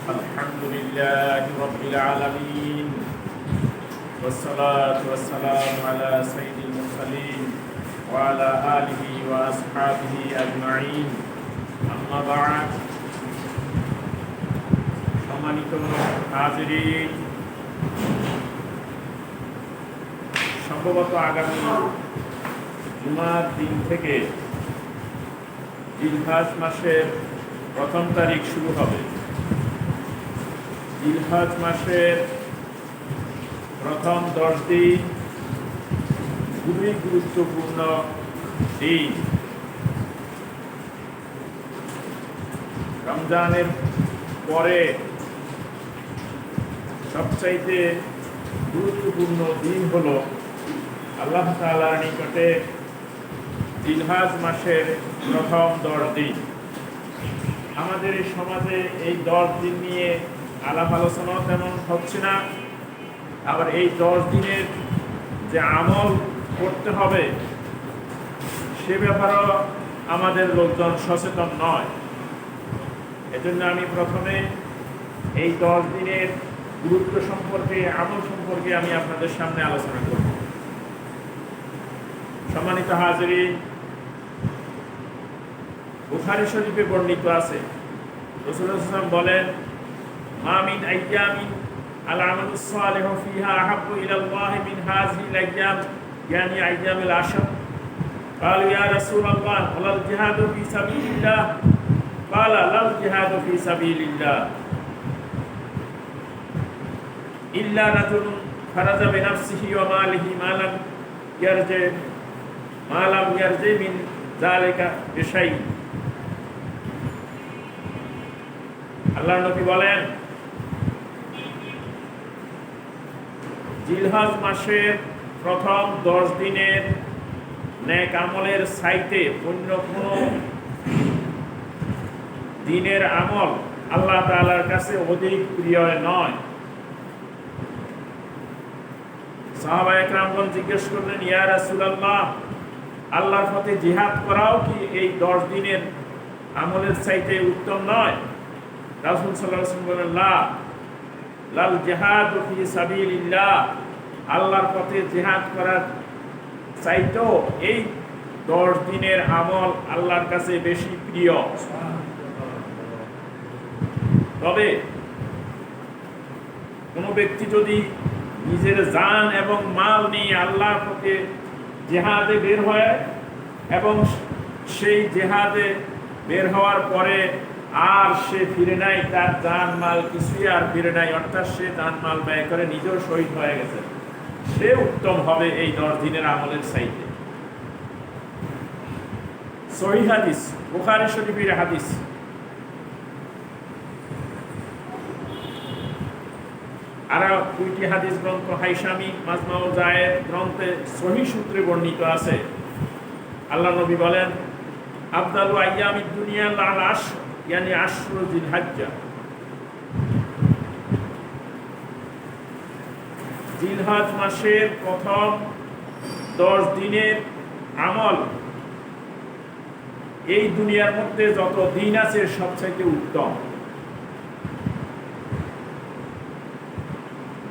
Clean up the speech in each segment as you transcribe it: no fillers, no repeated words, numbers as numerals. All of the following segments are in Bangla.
الحمد لله رب العالمين والصلاة والسلام على سيد المرسلين وعلى آله وأصحابه أجمعين أما بعد সম্মানিত হাজিরিন, সম্ভবত আগামী জুমার দিন থেকে জিলহজ মাসের প্রথম তারিখ শুরু হবে। জিলহজ মাসের প্রথম 10 দিন খুবই গুরুত্বপূর্ণ দিন। রমজানের পরে সবচাইতে গুরুত্বপূর্ণ দিন হলো আল্লাহ তাআলার নিকটে জিলহজ মাসের প্রথম 10 দিন। আমাদের এই সমাজে এই 10 দিন নিয়ে আলাপ আলোচনা তেমন হচ্ছে না। আবার এই 10 দিনের যে আমল করতে হবে সে ব্যাপারেও আমাদের লোকজন সচেতন নয়। এজন্য আমি প্রথমে এই 10 দিনের গুরুত্ব সম্পর্কে, আমল সম্পর্কে আমি আপনাদের সামনে আলোচনা করব। সম্মানিত হাজিরিন, বুখারী শরীফে বর্ণিত আছে, রাসূলুল্লাহ সাল্লাল্লাহু আলাইহি ওয়াসাল্লাম বলেন, মা মিন আইয়ামিন আল আমালুস সালিহু ফিহা আহাব্বু ইলাল্লাহি মিন হাযিহিল আইয়াম, ইয়ানি আইয়ামুল আশর। قالوا يا رسول الله ولا الجهاد في سبيل الله؟ قال لا الجهاد في سبيل الله إلا رجل خرج بنفسه وماله ما لم يرجع من ذلك بشيء। আল্লাহর নবী বলেন, জিলহজ মাসের প্রথম 10 দিনের নেক আমলের চাইতে অন্য কোনো দিনের আমল আল্লাহ তাআলার কাছে অধিক প্রিয় নয়। সাহাবায়ে কেরামগণ জিজ্ঞেস করলেন, ইয়া রাসূলুল্লাহ, আল্লাহর পথে জিহাদ করাও কি এই 10 দিনের আমলের চাইতে উত্তম নয়? রাসূল সাল্লাল্লাহু আলাইহি ওয়াসাল্লাম বলেন, লাল জিহাদু ফি সাবিলিল্লাহ, আল্লাহর পথে জিহাদ করার চাইতেও এই 10 দিনের আমল আল্লাহর কাছে বেশি প্রিয়। তবে কোনো ব্যক্তি যদি নিজের জান এবং মাল নিয়ে আল্লাহর পথে জিহাদে বের হয় এবং সেই জিহাদে বের হওয়ার পরে আর সে ফিরে নাই, তার জান মাল কিছুই আর ফিরে নাই, অর্থাৎ সে জান মাল ব্যয় করে নিজেও শহীদ হয়ে গেছে, সে উত্তম হবে এই 10 দিনের আমলের চাইতে। সহিহ হাদিস, বুখারী শরীফের হাদিস। আর 2টি হাদিস গ্রন্থ হাইসামি মাজমাউল জায়েদ গ্রন্থে সহিহ সূত্রে বর্ণিত আছে। আল্লাহ নবী বলেন, আফদালু আইয়ামিদ দুনিয়া লাল আশর, ইয়ানি আশরু জিলহজ্জা। জিলহজ মাসের প্রথম 10 দিনের আমল এই দুনিয়ার মধ্যে যত দিন আছে সবচাইতে উত্তম।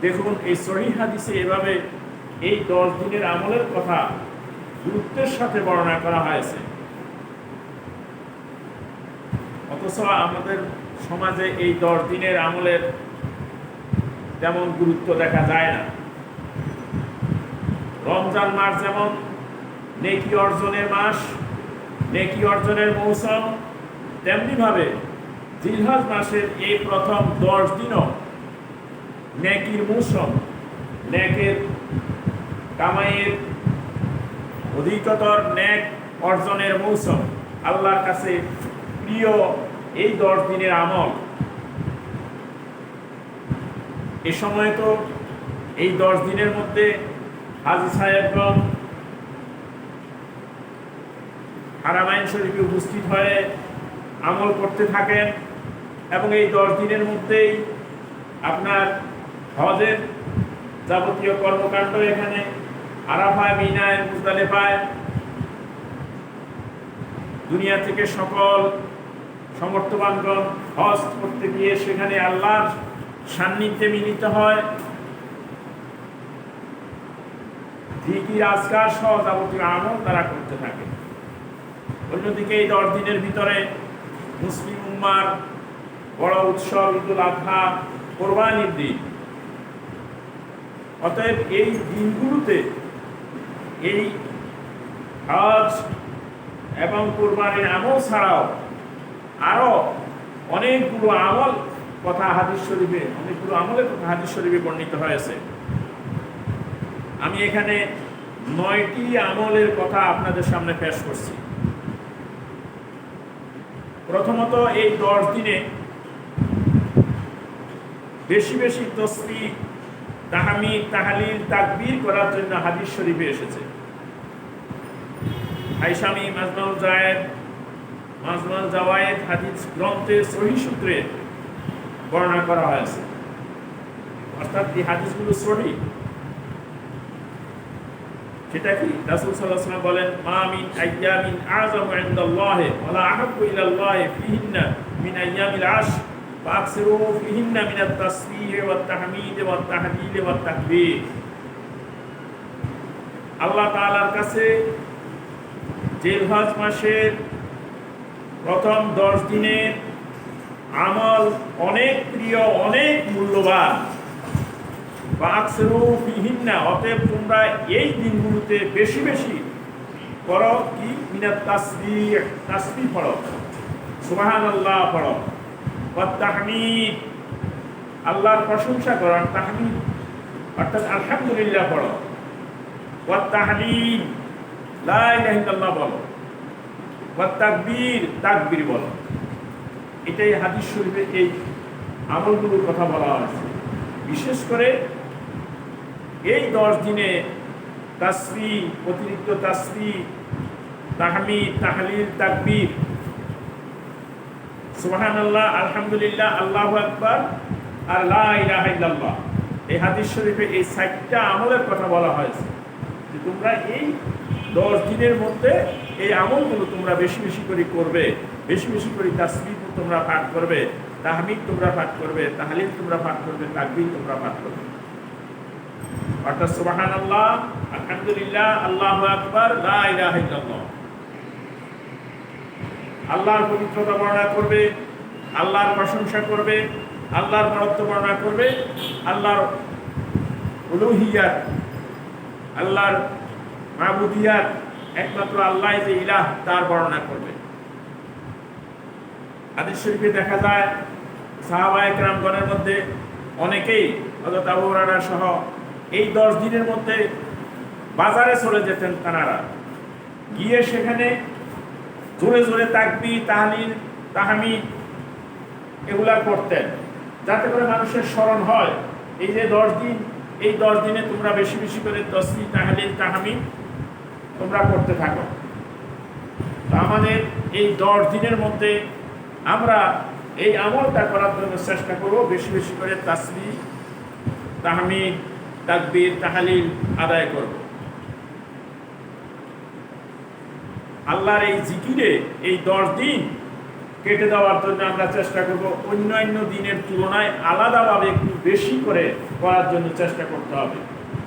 দেখুন, এই সহিহ হাদিসে এভাবে এই 10 দিনের আমলের কথা গুরুত্বের সাথে বর্ণনা করা হয়েছে, অথচ আমাদের সমাজে এই 10 দিনের আমলের তেমন গুরুত্ব দেখা যায় না। রমজান মাস যেমন নেকি অর্জনের মাস, নেকি অর্জনের মৌসুম, তেমনি ভাবে জিলহজ মাসের এই প্রথম 10 দিনও নেকির মৌসুম, নেকের কামাইয়ের অধিকতর নেক অর্জনের মৌসুম। আল্লাহর কাছে প্রিয় এই 10 দিনের আমল। এ সময় তো এই 10 দিনের মধ্যে হাজী সাহেবগণ হারামাইন শরীফে উপস্থিত হয়ে আমল করতে থাকেন এবং এই 10 দিনের মধ্যেই আপনার হজের যাবতীয় কর্মকাণ্ড এখানে আরাফায়, মিনায়, মুজদালিফায় দুনিয়া থেকে সকল সমর্থবানগণ হজ করতে গিয়ে সেখানে আল্লাহর সান্নিধ্যে মিলিত হয়, জিকির আজকার সহ যাবতীয় আমল তারা করতে থাকে। অন্যদিকে এই 10 দিনের ভিতরে মুসলিম উম্মার বড় উৎসব ঈদুল আযহা, কোরবানির দিন। অতএব এই দিনগুলোতে এই হজ এবং কোরবানির আমল ছাড়াও আরো অনেকগুলো আমল কথা হাদিস শরীফে, অনেকগুলো আমলের কথা হাদিস শরীফে বর্ণিত হয়েছে। আমি এখানে 9টি আমলের কথা আপনাদের সামনে পেশ করছি। প্রথমত, এই 10 দিনে বেশি বেশি তাসবিহ, তাহমিদ, তাহলিল, তাকবীর করার জন্য হাদিস শরীফে এসেছে। হাইসামি মাজমাউল জাওয়ায়েদ হাদিস গ্রন্থে সহিহ সূত্রে বর্ণনা করা হয়েছে, অর্থাৎ এই হাদিসগুলো সহিহ। সেটা কি? রাসূল সাল্লাল্লাহু আলাইহি ওয়াসাল্লাম বলেন, মা মিন আইয়ামিন আযমু ইনদাল্লাহি ওয়া লা আহাব্বু ইলাল্লাহি ফিহিন্না মিন আইয়ামিল আশর ফাকসিরু ফিহিন্না মিনাত তাসবিহ ওয়াত তাহমিদ ওয়াত তাহলিল ওয়াত তাকবীর। আল্লাহ তাআলার কাছে জিলহজ মাসের প্রথম 10 দিনের আমল অনেক প্রিয়, অনেক মূল্যবান। ফাকসিরু ফিহিন্না, অতএব তোমরা এই দিনগুলোতে বেশি বেশি করো কি? মিনাত তাসবিহ, তাসবিহ পড়ো, সুবহানাল্লাহ পড়ো, ওয়াত তাহমিদ, আল্লাহর প্রশংসা করো, তাহমিদ অর্থাৎ আলহামদুলিল্লাহ পড়ো, ওয়াত তাহলিল, লা ইলাহা ইল্লাল্লাহ বলো, ওয়াত তাকবীর, তাকবীর বলো। এটাই হাদিস শরীফে এই আমলগুলোর কথা বলা হয়েছে। বিশেষ করে এই 10 দিনে তাসবিহ, অতিরিক্ত তাসবিহ, তাহমিদ, তাহলিল, তাকবীর, সুবহানাল্লাহ, আলহামদুলিল্লাহ, আল্লাহু আকবার আর লা ইলাহা ইল্লাল্লাহ, এই হাদিস শরীফে এই 4টা আমলের কথা বলা হয়েছে যে তোমরা এই 10 দিনের মধ্যে এই আমলগুলো তোমরা বেশি বেশি করে করবে, বেশি বেশি করে তাসবিহ তোমরা পাঠ করবে, তাহমিদ তোমরা পাঠ করবে, তাহলিল তোমরা পাঠ করবে, তাকবীর তোমরা পাঠ করবে। অর্থাৎ সুবহানাল্লাহ, আলহামদুলিল্লাহ, আল্লাহু আকবার, লা ইলাহা ইল্লাল্লাহ। আল্লাহর পবিত্রতা বর্ণনা করবে, আল্লাহর প্রশংসা করবে, আল্লাহর বরত্ব বর্ণনা করবে, আল্লাহর উলুহিয়াত, আল্লাহর মাবুদিয়াত, একমাত্র আল্লাহ যে ইলাহ তার বর্ণনা করবে। হাদিস শরীফে দেখা যায় সাহাবায়ে কেরামগণের মধ্যে অনেকেই, হযরত আবু হুরায়রা সহ, এই 10 দিনের মধ্যে বাজারে চলে যেতেন। তারা গিয়ে সেখানে জোরে জোরে তাকবীর, তাহলিল, তাহমিদ এগুলা করতেন, যাতে করে মানুষের স্মরণ হয় এই যে 10 দিন, এই 10 দিনে তোমরা বেশি বেশি করে তাসবিহ, তাহলিল, তাহমিদ তোমরা করতে থাকো। তো আমাদের এই 10 দিনের মধ্যে আমরা এই আমলটা করার জন্য চেষ্টা করব, বেশি বেশি করে তাসবিহ, তাহমিদ, তাকবীর, তাহলিল আদায় করব। আল্লাহর এই জিকিরে এই 10 দিন কেটে দেওয়ার জন্য আমরা চেষ্টা করব অন্যান্য দিনের তুলনায় আলাদাভাবে একটু বেশি করে করার জন্য চেষ্টা করতে হবে,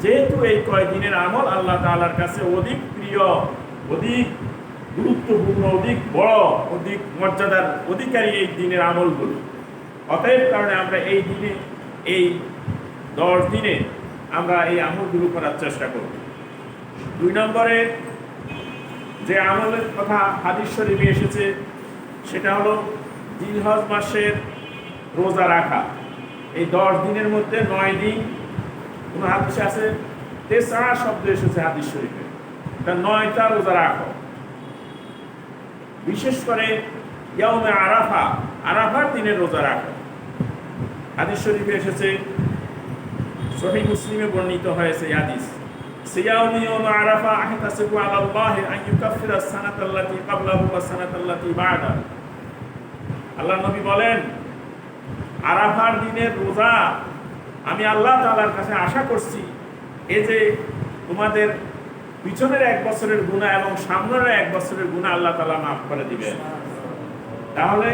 যেহেতু এই কয়দিনের আমল আল্লাহ তাআলার কাছে অধিক প্রিয়, অধিক গুরুত্বপূর্ণ, অধিক বড়, অধিক মর্যাদার অধিকারী এই দিনের আমলগুলো। অতএব কারণে আমরা এই দিনে, এই 10 দিনে আমরা এই আমলগুলো করার চেষ্টা করব। 2 নম্বরে যে আমলের কথা হাদিস শরীফে এসেছে সেটা হলো জিলহজ মাসের রোজা রাখা। এই 10 দিনের মধ্যে 9 দিন, কোন হাদিসে আছে 9 শব্দ এসেছে হাদিস শরীফে, এটা 9টা রোজা রাখো। বিশেষ করে ইয়াউমে আরাফা, আরাফার দিনে রোজা রাখো। হাদিস শরীফে এসেছে, সহিহ মুসলিমে বর্ণিত হয়েছে হাদিস, সিয়ামু ইয়াউম আরাফা আহতাসিবু আলাল্লাহি আন ইউকাফিরা সানাতাল্লাতী ক্বাবলাহু ওয়া সানাতাল্লাতী বা'দা। আল্লাহ নবী বলেন, আরাফার দিনের রোজা আমি আল্লাহ তাআলার কাছে আশা করছি এই যে তোমাদের পিছনের 1 বছরের গুনাহ এবং সামনের 1 বছরের গুনাহ আল্লাহ তাআলা মাফ করে দিবেন। তাহলে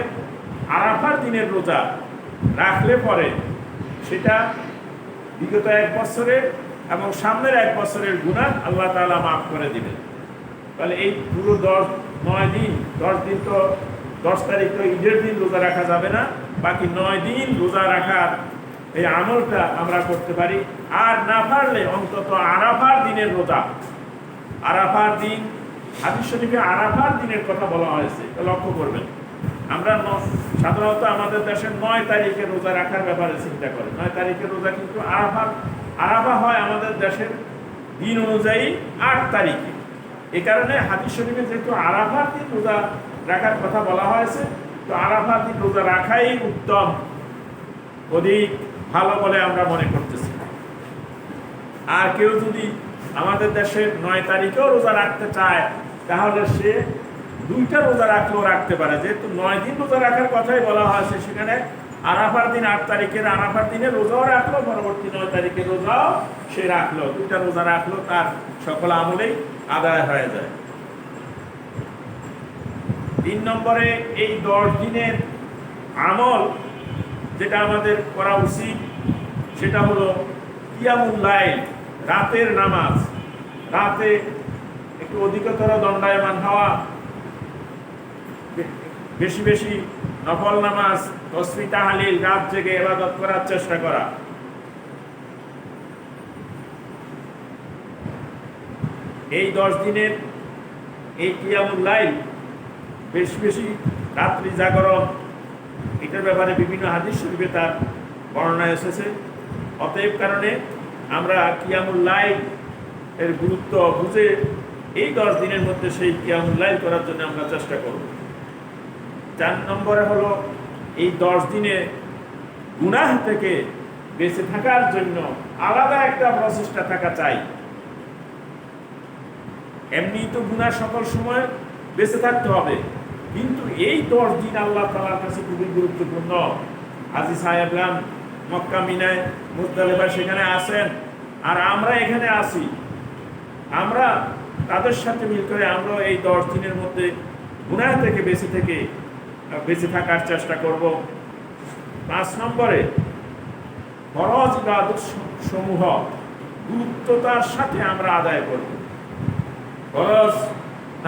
আরাফার দিনের রোজা রাখলে পরে সেটা বিগত 1 বছরের এবং সামনের 1 বছরের গুনাহ আল্লাহ তাআলা মাফ করে দিবেন। তাহলে এই পুরো 9 দিন 10 দিন তো 10 তারিখ তো ঈদের দিন রোজা রাখা যাবে না, বাকি 9 দিন রোজা রাখার এই আমলটা আমরা করতে পারি। আর না পারলে অন্তত আরাফার দিনের রোজা, আরাফার দিন, হাদিস শরীফে আরাফার দিনের কথা বলা হয়েছে, লক্ষ্য করবেন। আমরা সাধারণত আমাদের দেশের 9 তারিখে রোজা রাখার ব্যাপারে চিন্তা করি। 9 তারিখের রোজা কিন্তু আরাফা হয় আমাদের দেশের দিন অনুযায়ী 8 তারিখে। এই কারণে হাদিস শরীফে যেহেতু আরাফার দিন রোজা রাখার কথা বলা হয়েছে, তো আরাফার দিন রোজা রাখাই উত্তম, অধিক ভালো বলে আমরা মনে করতেছি। আর কেউ যদি আমাদের দেশের 9 তারিখেও রোজা রাখতে চায়, তাহলে সে 2টা রোজা রাখলেও রাখতে পারে। যেহেতু 9 দিন রোজা রাখার কথাই বলা হয়েছে, সেখানে আরাফার দিন 8 তারিখের আরাফার দিনে রোজাও রাখলো, পরবর্তী 9 তারিখের রোজাও সে রাখলো, 2টা রোজা রাখলো, তার সকল আমলেই আদায় হয়ে যায়। 3 নম্বরে এই 10 দিনের আমল যেটা আমাদের করা উচিত সেটা হলো কিয়ামুল লাইল, রাতের নামাজ। রাতে একটু অধিকতর দণ্ডায়মান হওয়া, বেশি বেশি নফল নামাজ, তসবিহ তাহলিল, রাত জেগে ইবাদত করার চেষ্টা করা। এই 10 দিনের এই কিয়ামুল লাইল, বেশি বেশি রাত্রি জাগরণ, এটার ব্যাপারে বিভিন্ন হাদিস শরীফে তার বর্ণনা এসেছে। অতএব কারণে আমরা কিয়ামুল লাইল এর গুরুত্ব বুঝে এই 10 দিনের মধ্যে সেই কিয়ামুল লাইল করার জন্য আমরা চেষ্টা করব। 4 নম্বরে হলো এই 10 দিনে গুনাহ থেকে বেঁচে থাকার জন্য আলাদা একটা প্রচেষ্টা থাকা চাই। এমনি তো গুনাহ সকল সময় বেঁচে থাকতে হবে, কিন্তু এই 10 দিন আল্লাহ তাআলার কাছে খুবই গুরুত্বপূর্ণ। হাজী সাহেবগণ মক্কা, মিনায়, মুজদালিফা সেখানে আছেন, আর আমরা এখানে আছি। আমরা তাদের সাথে মিল করে আমরা এই 10 দিনের মধ্যে গুনাহ থেকে বেঁচে থাকার চেষ্টা করব। 5 নম্বরে ফরজ ইবাদত সমূহ গুরুত্বতার সাথে আমরা আদায় করব। ফরজ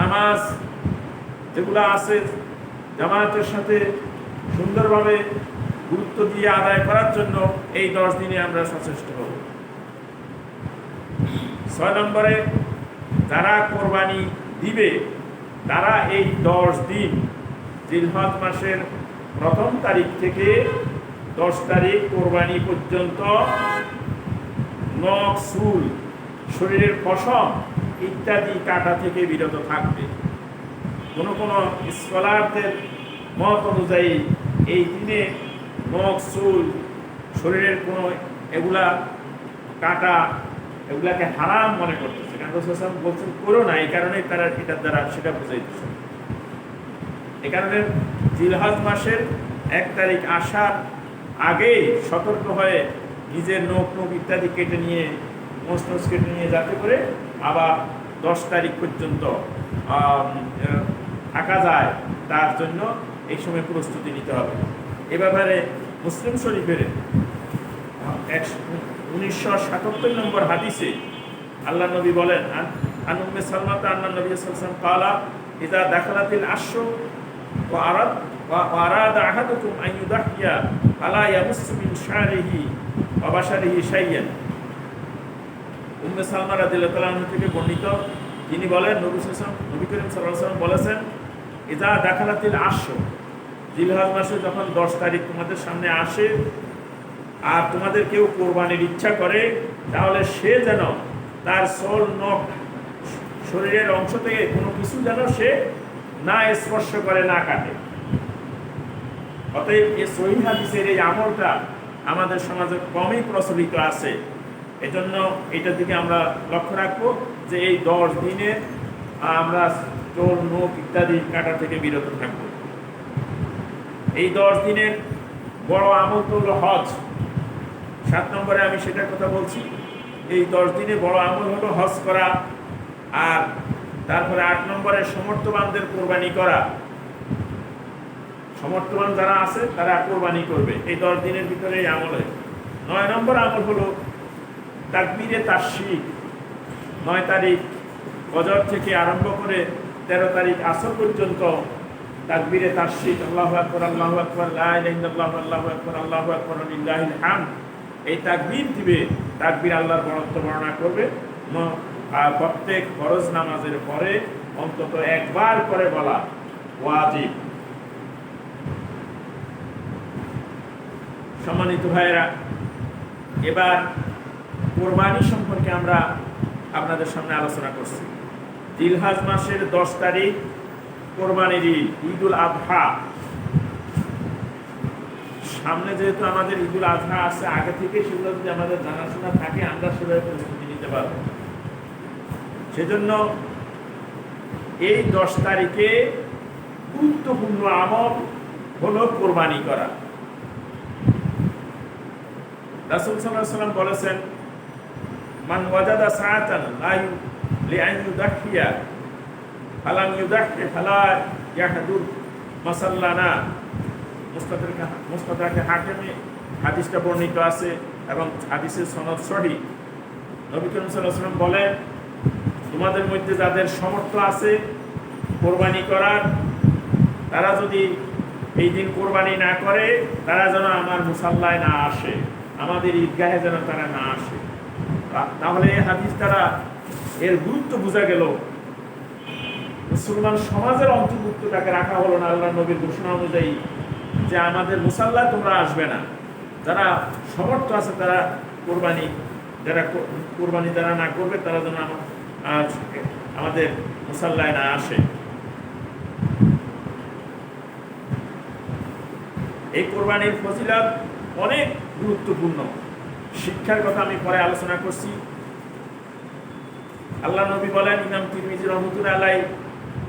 নামাজ যেগুলো আছে জামায়াতের সাথে সুন্দরভাবে গুরুত্ব দিয়ে আদায় করার জন্য এই 10 দিনে আমরা সচেষ্ট হব। 6 নম্বরে যারা কোরবানি দিবে তারা এই 10 দিন জিলহজ মাসের 1ম তারিখ থেকে 10 তারিখ কোরবানি পর্যন্ত নখ, চুল, শরীরের পশম ইত্যাদি কাটা থেকে বিরত থাকবে। কোনো স্কলারদের মত অনুযায়ী এই দিনে নখ, চুল, শরীরের কোনো এগুলা কাটা, এগুলাকে হারাম মনে করতেছে। কারণ রাসূল বলছেন করো না, এই কারণে তারা এটার দ্বারা সেটা বুঝাইতেছে। এই কারণে জিলহজ মাসের 1 তারিখ আসার আগে সতর্ক হয়ে নিজের নখ ইত্যাদি কেটে নিয়ে, মোষ কেটে নিয়ে, যাতে করে আবার 10 তারিখ পর্যন্ত থাকা যায়, তার জন্য এই সময় প্রস্তুতি নিতে হবে। এ ব্যাপারে মুসলিম শরীফের 1977 নম্বর হাদিসে আল্লাহ নবী বলেন, আন উম্মে সালমাতা আন্না নবী সাল্লাল্লাহু আলাইহি ওয়াসাল্লাম ক্বালা ইযা দাখালাতিল আশহু ওয়া আরাদা আহাদুকুম আন ইউদাহিয়া ফালা ইয়ামুসসু মিন শারিহি ওয়া বাশারিহি শাইয়ান। উম্মে সালমা রাদিয়াল্লাহু তাআলা আনহা থেকে বর্ণিত, তিনি বলেন নবী করিম সাল্লাল্লাহু আলাইহি ওয়াসাল্লাম বলেছেন, ইযা দাখালাতিল আশহু, জিলহজ মাসে যখন 10 তারিখ তোমাদের সামনে আসে আর তোমাদের কেউ কোরবানির ইচ্ছা করে, তাহলে সে যেন তার চুল, নখ, শরীরের অংশ থেকে কোনো কিছু যেন সে না স্পর্শ করে, না কাটে। অতএব এই সহিহ হাদিসের এই আমলটা আমাদের সমাজে কমই প্রচলিত আছে। এজন্য এটার দিকে আমরা লক্ষ্য রাখবো যে এই 10 দিনে আমরা চুল, নখ ইত্যাদি কাটা থেকে বিরত থাকবো। এই 10 দিনের বড় আমল তো হলো হজ। 7 নম্বরে আমি সেটার কথা বলছি। এই 10 দিনে বড় আমল হলো হজ করা। আর তারপরে 8 নম্বরে সমর্থবানদের কোরবানি করা। সমর্থবান যারা আছে তারা কোরবানি করবে এই 10 দিনের ভিতরে। এই আমলে 9 নম্বর আমল হলো তাকবীরে তাশরিক। 9 তারিখ ফজর থেকে আরম্ভ করে 13 তারিখ আসর পর্যন্ত তাকবীরে তাশরিক, আল্লাহু আকবার, আল্লাহু আকবার, লা ইলাহা ইল্লাল্লাহু, আল্লাহু আকবার, আল্লাহু আকবার, লিল্লাহিল হামদ, এই তাকবীর দিবে। তাকবীর আল্লাহর বড়ত্ব বর্ণনা করবে। প্রত্যেক ফরজ নামাজের পরে অন্তত একবার করে বলা ওয়াজিব। সম্মানিত ভাইয়েরা, এবার কোরবানি সম্পর্কে আমরা আপনাদের সামনে আলোচনা করছি। জিলহজ মাসের 10 তারিখ কোরবানির ঈদ, ঈদুল আযহা। সামনে যেহেতু আমাদের ঈদুল আযহা আছে, আগে থেকে সেগুলো যদি আমাদের জানাশোনা থাকে আমরা সেভাবে প্রস্তুতি নিতে পারব। সেজন্য এই 10 তারিখে গুরুত্বপূর্ণ আমল হলো কোরবানি করা। রাসূল সাল্লাল্লাহু আলাইহি ওয়াসাল্লাম বলেছেন, মান ওয়াজাদা সাআতান লা লিআন ইউদাহিয়া ফালাম ইউদাহি ফালা ইয়াহদুর মাসাল্লানা। মুস্তাদরাকে হাকিমে হাদিসটা বর্ণিত আছে এবং হাদিসের সনদ সহিহ। নবী করিম সাল্লাল্লাহু আলাইহি ওয়াসাল্লাম বলেন, তোমাদের মধ্যে যাদের সামর্থ্য আছে কোরবানি করার, তারা যদি এই দিন কোরবানি না করে তারা যেন আমার মুসাল্লায় না আসে, আমাদের ঈদগাহে যেন তারা না আসে। তাহলে এই হাদিস দ্বারা এর গুরুত্ব বোঝা গেল। মুসলমান সমাজের অন্তর্ভুক্তটাকে রাখা হলো না আল্লাহ নবীর ঘোষণা অনুযায়ী যে আমাদের মুসাল্লায় তোমরা আসবে না। যারা সমর্থ আছে তারা কোরবানি, যারা কোরবানি যারা না করবে তারা যেন আমাদের মুসাল্লায় না আসে। এই কোরবানির ফজিলত অনেক গুরুত্বপূর্ণ। শিক্ষার কথা আমি পরে আলোচনা করছি। আল্লাহ নবী বলেন, ইমাম তিরমিজি রহমাতুল্লাহ আলাইহি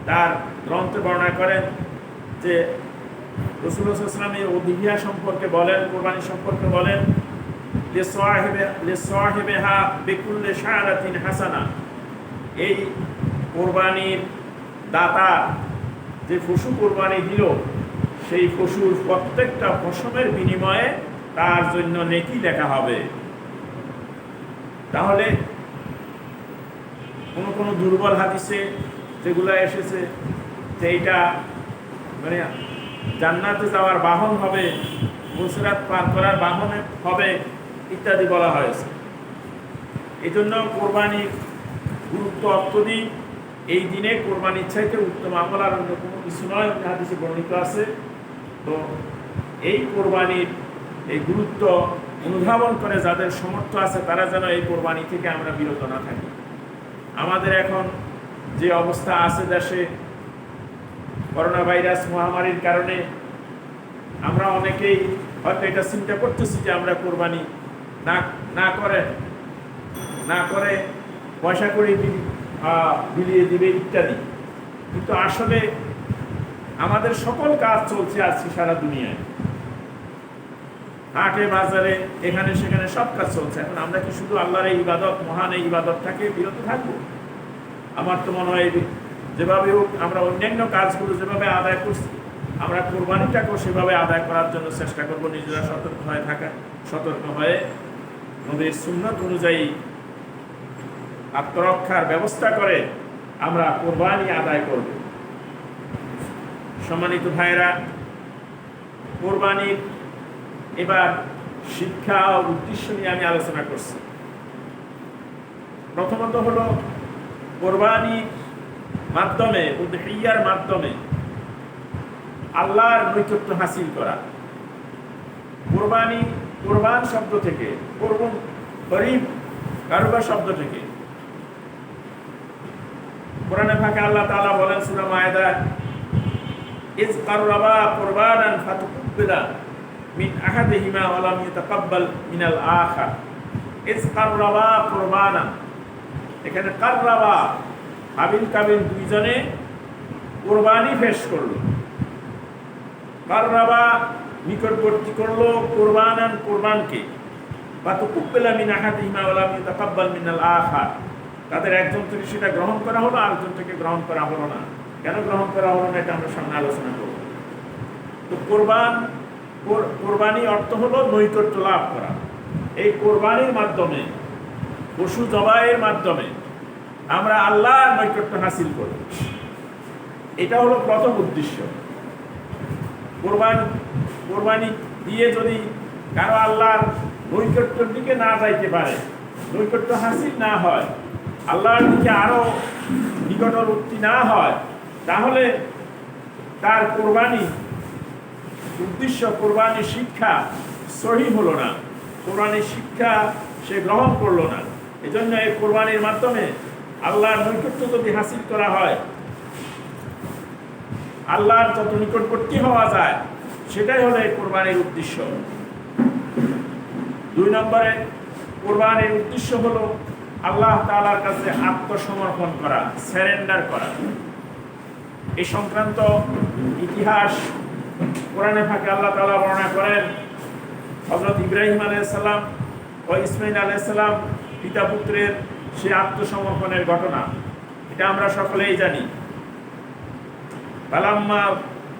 তার গ্রন্থে বর্ণনা করেন যে রাসূলুল্লাহ সাল্লাল্লাহু আলাইহি ওয়াসাল্লাম এই উদ্হিয়া সম্পর্কে বলেন, কোরবানি সম্পর্কে বলেন, লিসাহিবিহা বিকুল্লি শাআরাতিন হাসানা। এই কোরবানির দাতা যে পশু কোরবানি দিল, সেই পশুর প্রত্যেকটা পশমের বিনিময়ে তার জন্য নেকি লেখা হবে। তাহলে কোনো দুর্বল হাদিসে যেগুলো এসেছে যে এইটা মানে জান্নাতে যাওয়ার বাহন হবে, মুসরাত পার করার বাহন হবে ইত্যাদি বলা হয়েছে। এই জন্য কোরবানির গুরুত্ব অত্যধিক। এই দিনে কোরবানির চাইতে উত্তম আমল আর অন্য কোনো কিছু নয়, হাদিসে বর্ণিত আছে। তো এই কোরবানির এই গুরুত্ব অনুধাবন করে যাদের সামর্থ্য আছে তারা যেন এই কোরবানি থেকে আমরা বিরত না থাকি। আমাদের এখন যে অবস্থা আছে দেশে করোনা ভাইরাস মহামারীর কারণে আমরা অনেকেই হয়তো এটা চিন্তা করতেছি যে আমরা কোরবানি না করে পয়সা করে বিলিয়ে দিবে ইত্যাদি। কিন্তু আসলে আমাদের সকল কাজ চলছে আজকে সারা দুনিয়ায়, হাটে বাজারে এখানে সেখানে সব কাজ চলছে। এখন আমরা কি শুধু আল্লাহর এই ইবাদত, মহান এই ইবাদত থেকে বিরত থাকবো? আমার তো মনে হয় যেভাবে হোক আমরা অন্যান্য কাজগুলো যেভাবে আদায় করছি, আমরা কোরবানিটাকেও সেভাবে আদায় করার জন্য চেষ্টা করব। নিজেরা সতর্ক হয়ে নবীর সুন্নাত অনুযায়ী আত্মরক্ষার ব্যবস্থা করে আমরা কোরবানি আদায় করব। সম্মানিত ভাইয়েরা, কোরবানির এবার শিক্ষা ও উদ্দেশ্য নিয়ে আমি আলোচনা করছি। প্রথমত হলো কোরবানির মাধ্যমে, উদহিয়ার মাধ্যমে আল্লাহর নৈকট্য হাসিল করা। কোরবানি, কোরবান শব্দ থেকে, করিব কারবা শব্দ থেকে। কোরআনে ফাঁকে আল্লাহ তাআলা বলেন সূরা মায়েদা, ইজ কাররাবা কুরবানান ফাতুকবিলা মিন আহাদিহিমা ওয়া লাম ইয়াতাকাব্বাল মিনাল আখার। ইজ কাররাবা কুরবানান, এখানে কাররাবা হাবিল কাবিল দুইজনে কোরবানি পেশ করলো। কাররাবা নিকটবর্তী করলো কুরবানান, কুরবানকে। ফাতুকবিলা মিন আহাদিহিমা ওয়া লাম ইয়াতাকাব্বাল মিনাল আখার, তাদের একজন থেকে সেটা গ্রহণ করা হলো, আরেকজন থেকে গ্রহণ করা হলো না। কেন গ্রহণ করা হলো না এটা আমরা সামনে আলোচনা করব। তো কোরবানি অর্থ হলো নৈকট্য লাভ করা। এই কোরবানির মাধ্যমে, পশু জবাইয়ের মাধ্যমে আমরা আল্লাহর নৈকট্য হাসিল করব। এটা হলো প্রথম উদ্দেশ্য। কোরবানি দিয়ে যদি কারো আল্লাহর নৈকট্যের দিকে না যাইতে পারে, নৈকট্য হাসিল না হয়, আল্লাহর দিকে আরো নিকটবর্তী না হয়, তাহলে তার কোরবানির শিক্ষা সহি হলো না, কোরবানির শিক্ষা সে গ্রহণ করলো না। এজন্য এই কোরবানির মাধ্যমে আল্লাহর নৈকট্য যদি হাসিল করা হয়, আল্লাহর যত নিকটবর্তী হওয়া যায়, সেটাই হলো এই কোরবানির উদ্দেশ্য। 2 নম্বরে কোরবানির উদ্দেশ্য হলো আল্লাহ তাআলার কাছে আত্মসমর্পণ করা, সারেন্ডার করা। এই সংক্রান্ত ইতিহাস কোরআনে ফাঁকে আল্লাহ তাআলা বর্ণনা করেন। হযরত ইব্রাহিম আলাইহিস সালাম ও ইসমাঈল আলাইহিস সালাম পিতা পুত্রের সে আত্মসমর্পণের ঘটনা, এটা আমরা সকলেই জানি। বালাম্মা,